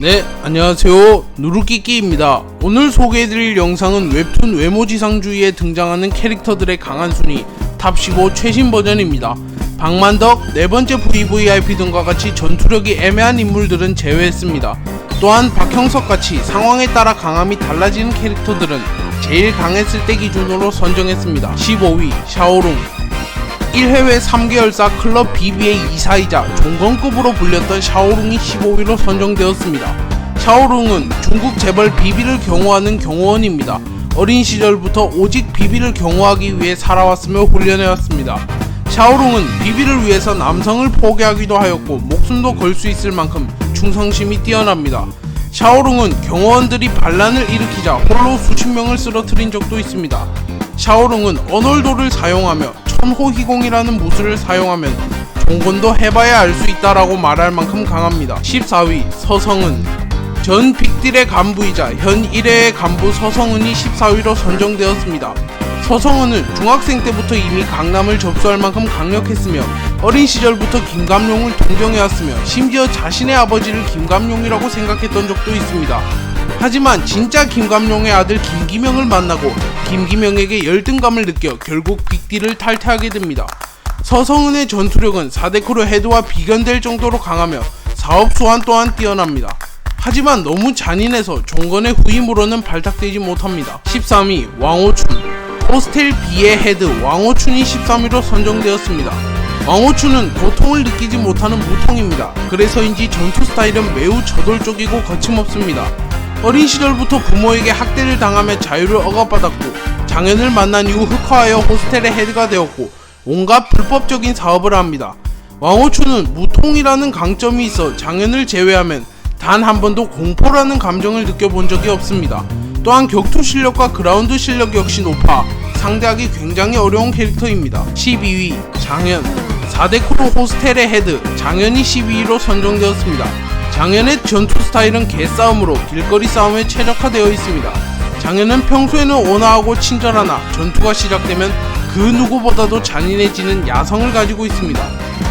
네, 안녕하세요. 누루끼끼입니다. 오늘 소개해드릴 영상은 웹툰 외모지상주의에 등장하는 캐릭터들의 강한 순위 탑15 최신 버전입니다. 박만덕, 네번째 VVIP 등과 같이 전투력이 애매한 인물들은 제외했습니다. 또한 박형석같이 상황에 따라 강함이 달라지는 캐릭터들은 제일 강했을 때 기준으로 선정했습니다. 15위 샤오룽, 1회회 3계열사 클럽 BB의 이사이자 종건급으로 불렸던 샤오룽이 15위로 선정되었습니다. 샤오룽은 중국 재벌 비비를 경호하는 경호원입니다. 어린 시절부터 오직 비비를 경호하기 위해 살아왔으며 훈련해왔습니다. 샤오룽은 비비를 위해서 남성을 포기하기도 하였고 목숨도 걸 수 있을 만큼 충성심이 뛰어납니다. 샤오룽은 경호원들이 반란을 일으키자 홀로 수십 명을 쓰러뜨린 적도 있습니다. 샤오룽은 언월도를 사용하며 천호희공이라는 무술을 사용하면 종건도 해봐야 알 수 있다라고 말할 만큼 강합니다. 14위 서성은, 전 빅딜의 간부이자 현 1회의 간부 서성은이 14위로 선정되었습니다. 서성은은 중학생 때부터 이미 강남을 접수할 만큼 강력했으며 어린 시절부터 김감룡을 동경해왔으며 심지어 자신의 아버지를 김감룡이라고 생각했던 적도 있습니다. 하지만 진짜 김감룡의 아들 김기명을 만나고 김기명에게 열등감을 느껴 결국 빅딜을 탈퇴하게 됩니다. 서성은의 전투력은 4데크로 헤드와 비견될 정도로 강하며 사업 소환 또한 뛰어납니다. 하지만 너무 잔인해서 종건의 후임으로는 발탁되지 못합니다. 13위 왕오춘, 호스텔 B의 헤드 왕오춘이 13위로 선정되었습니다. 왕오춘은 고통을 느끼지 못하는 무통입니다. 그래서인지 전투 스타일은 매우 저돌적이고 거침없습니다. 어린 시절부터 부모에게 학대를 당하며 자유를 억압받았고 장현을 만난 이후 흑화하여 호스텔의 헤드가 되었고 온갖 불법적인 사업을 합니다. 왕오춘은 무통이라는 강점이 있어 장현을 제외하면 단 한 번도 공포라는 감정을 느껴본 적이 없습니다. 또한 격투 실력과 그라운드 실력 역시 높아 상대하기 굉장히 어려운 캐릭터입니다. 12위 장현, 4데크로 호스텔의 헤드 장현이 12위로 선정되었습니다. 장현의 전투 스타일은 개싸움으로 길거리 싸움에 최적화되어 있습니다. 장현은 평소에는 온화하고 친절하나 전투가 시작되면 그 누구보다도 잔인해지는 야성을 가지고 있습니다.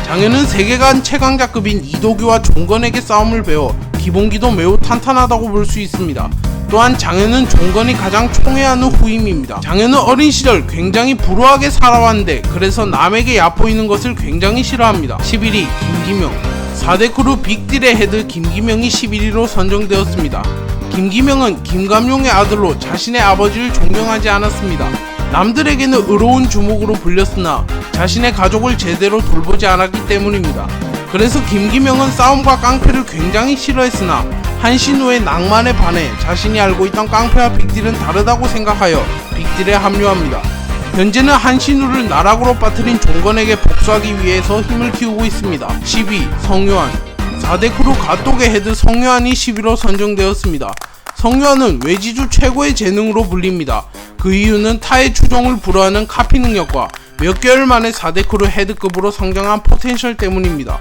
장현은 세계관 최강자급인 이도규와 종건에게 싸움을 배워 기본기도 매우 탄탄하다고 볼 수 있습니다. 또한 장현은 종건이 가장 총애하는 후임입니다. 장현은 어린 시절 굉장히 불우하게 살아왔는데 그래서 남에게 얕보이는 것을 굉장히 싫어합니다. 11위 김기명, 4데크로 빅딜의 헤드 김기명이 11위로 선정되었습니다. 김기명은 김감룡의 아들로 자신의 아버지를 존경하지 않았습니다. 남들에게는 의로운 주목으로 불렸으나 자신의 가족을 제대로 돌보지 않았기 때문입니다. 그래서 김기명은 싸움과 깡패를 굉장히 싫어했으나 한신우의 낭만에 반해 자신이 알고 있던 깡패와 빅딜은 다르다고 생각하여 빅딜에 합류합니다. 현재는 한신우를 나락으로 빠뜨린 종건에게 복수하기 위해서 힘을 키우고 있습니다. 10위 성요한, 4데크로 가똑의 헤드 성요한이 10위로 선정되었습니다. 성요한은 외지주 최고의 재능으로 불립니다. 그 이유는 타의 추종을 불허하는 카피 능력과 몇 개월 만에 4데크로 헤드급으로 성장한 포텐셜 때문입니다.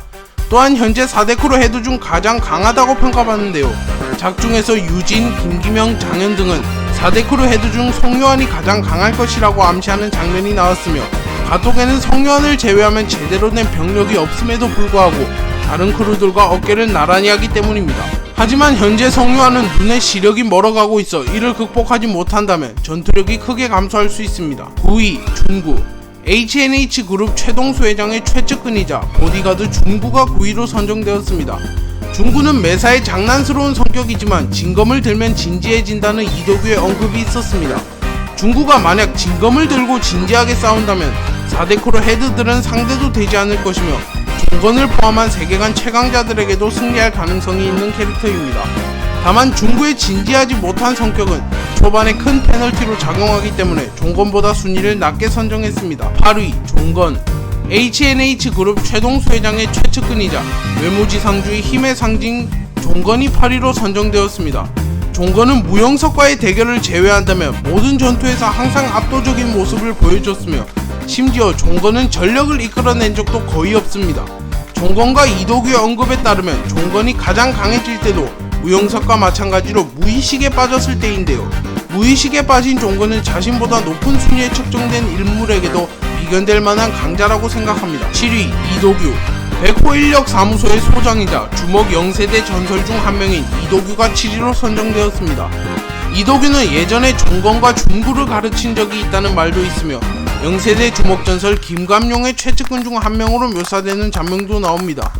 또한 현재 4데크로 헤드 중 가장 강하다고 평가받는데요. 작중에서 유진, 김기명, 장현 등은 4데크로 헤드 중 성요한이 가장 강할 것이라고 암시하는 장면이 나왔으며 가톡에는 성요한을 제외하면 제대로 된 병력이 없음에도 불구하고 다른 크루들과 어깨를 나란히 하기 때문입니다. 하지만 현재 성요한은 눈의 시력이 멀어가고 있어 이를 극복하지 못한다면 전투력이 크게 감소할 수 있습니다. 9위 준구, HNH그룹 최동수 회장의 최측근이자 보디가드 준구가 9위로 선정되었습니다. 준구는 매사에 장난스러운 성격이지만 진검을 들면 진지해진다는 이도규의 언급이 있었습니다. 준구가 만약 진검을 들고 진지하게 싸운다면 4데크로 헤드들은 상대도 되지 않을 것이며 종건을 포함한 세계관 최강자들에게도 승리할 가능성이 있는 캐릭터입니다. 다만 준구의 진지하지 못한 성격은 초반에 큰 페널티로 작용하기 때문에 종건보다 순위를 낮게 선정했습니다. 8위 종건, HNH그룹 최동수 회장의 최측근이자 외모지상주의 힘의 상징 종건이 8위로 선정되었습니다. 종건은 무영석과의 대결을 제외한다면 모든 전투에서 항상 압도적인 모습을 보여줬으며 심지어 종건은 전력을 이끌어낸 적도 거의 없습니다. 종건과 이도규의 언급에 따르면 종건이 가장 강해질 때도 무영석과 마찬가지로 무의식에 빠졌을 때인데요. 무의식에 빠진 종건은 자신보다 높은 순위에 측정된 인물에게도 비견될 만한 강자라고 생각합니다. 7위 이도규, 백호인력사무소의 소장이자 주먹 0세대 전설 중 한 명인 이도규가 7위로 선정되었습니다. 이도규는 예전에 종건과 중구를 가르친 적이 있다는 말도 있으며 0세대 주먹 전설 김감용의 최측근 중 한 명으로 묘사되는 장면도 나옵니다.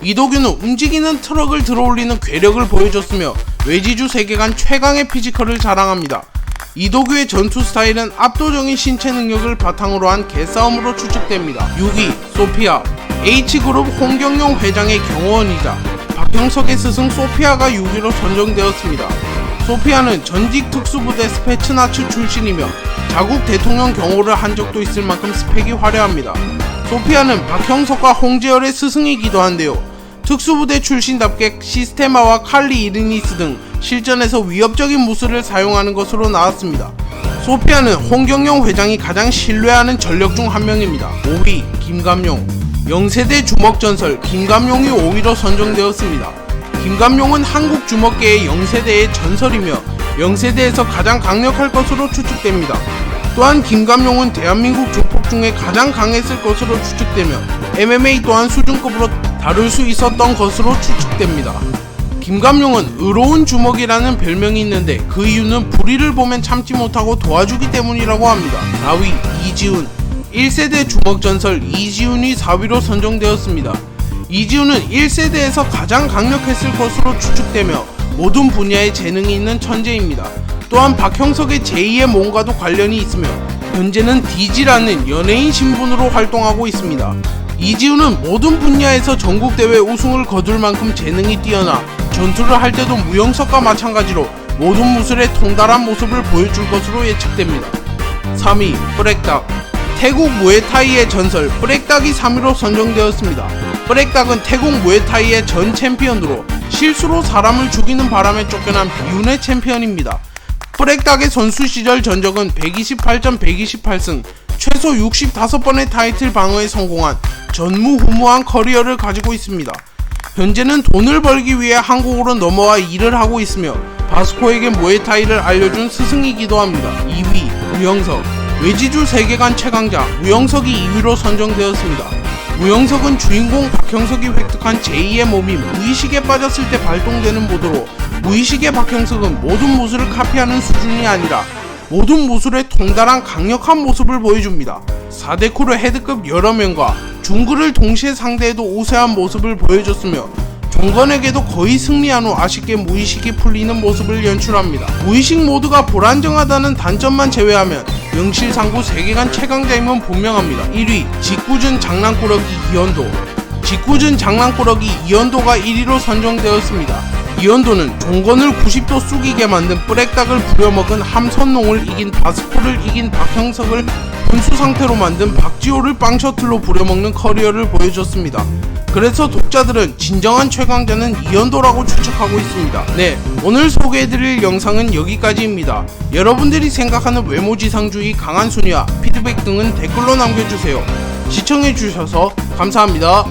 이도규는 움직이는 트럭을 들어올리는 괴력을 보여줬으며 외지주 세계관 최강의 피지컬을 자랑합니다. 이도규의 전투 스타일은 압도적인 신체 능력을 바탕으로 한 개싸움으로 추측됩니다. 6위 소피아. H그룹 홍경용 회장의 경호원이자 박형석의 스승 소피아가 6위로 선정되었습니다. 소피아는 전직 특수부대 스페츠나츠 출신이며 자국 대통령 경호를 한 적도 있을 만큼 스펙이 화려합니다. 소피아는 박형석과 홍재열의 스승이기도 한데요. 특수부대 출신답게 시스테마와 칼리 이르니스 등 실전에서 위협적인 무술을 사용하는 것으로 나왔습니다. 소피아는 홍경용 회장이 가장 신뢰하는 전력 중 한 명입니다. 5위 김감용. 0세대 주먹 전설 김감용이 5위로 선정되었습니다. 김감용은 한국 주먹계의 0세대의 전설이며 0세대에서 가장 강력할 것으로 추측됩니다. 또한 김감용은 대한민국 조폭 중에 가장 강했을 것으로 추측되며 MMA 또한 수준급으로 다룰 수 있었던 것으로 추측됩니다. 김감용은 의로운 주먹이라는 별명이 있는데 그 이유는 불의를 보면 참지 못하고 도와주기 때문이라고 합니다. 4위 이지훈. 1세대 주먹 전설 이지훈이 4위로 선정되었습니다. 이지훈은 1세대에서 가장 강력했을 것으로 추측되며 모든 분야에 재능이 있는 천재입니다. 또한 박형석의 제2의 몸과도 관련이 있으며 현재는 디지라는 연예인 신분으로 활동하고 있습니다. 이지훈은 모든 분야에서 전국대회 우승을 거둘 만큼 재능이 뛰어나 전투를 할 때도 무영석과 마찬가지로 모든 무술의 통달한 모습을 보여줄 것으로 예측됩니다. 3위 브렉닭. 태국 무에타이의 전설 브렉닭이 3위로 선정되었습니다. 브렉닭은 태국 무에타이의 전 챔피언으로 실수로 사람을 죽이는 바람에 쫓겨난 비운의 챔피언입니다. 브렉닭의 선수 시절 전적은 128전 128승, 최소 65번의 타이틀 방어에 성공한 전무후무한 커리어를 가지고 있습니다. 현재는 돈을 벌기 위해 한국으로 넘어와 일을 하고 있으며 바스코에게 무에타이를 알려준 스승이기도 합니다. 2위 우영석. 외지주 세계관 최강자 우영석이 2위로 선정되었습니다. 우영석은 주인공 박형석이 획득한 제2의 몸이 무의식에 빠졌을 때 발동되는 모드로 무의식의 박형석은 모든 무술을 카피하는 수준이 아니라 모든 무술의 통달한 강력한 모습을 보여줍니다. 4대 쿠르 헤드급 여러 명과 중구를 동시에 상대해도 우세한 모습을 보여줬으며 종건에게도 거의 승리한 후 아쉽게 무의식이 풀리는 모습을 연출합니다. 무의식 모드가 불안정하다는 단점만 제외하면 명실상부 세계관 최강자임은 분명합니다. 1위 직구준 장난꾸러기 이현도. 직구준 장난꾸러기 이현도가 1위로 선정되었습니다. 이현도는 종건을 90도 숙이게 만든 브렉닭을 부려먹은 함선농을 이긴 바스코를 이긴 박형석을 분수 상태로 만든 박지호를 빵셔틀로 부려먹는 커리어를 보여줬습니다. 그래서 독자들은 진정한 최강자는 이현도라고 추측하고 있습니다. 네, 오늘 소개해드릴 영상은 여기까지입니다. 여러분들이 생각하는 외모지상주의 강한 순위와 피드백 등은 댓글로 남겨주세요. 시청해주셔서 감사합니다.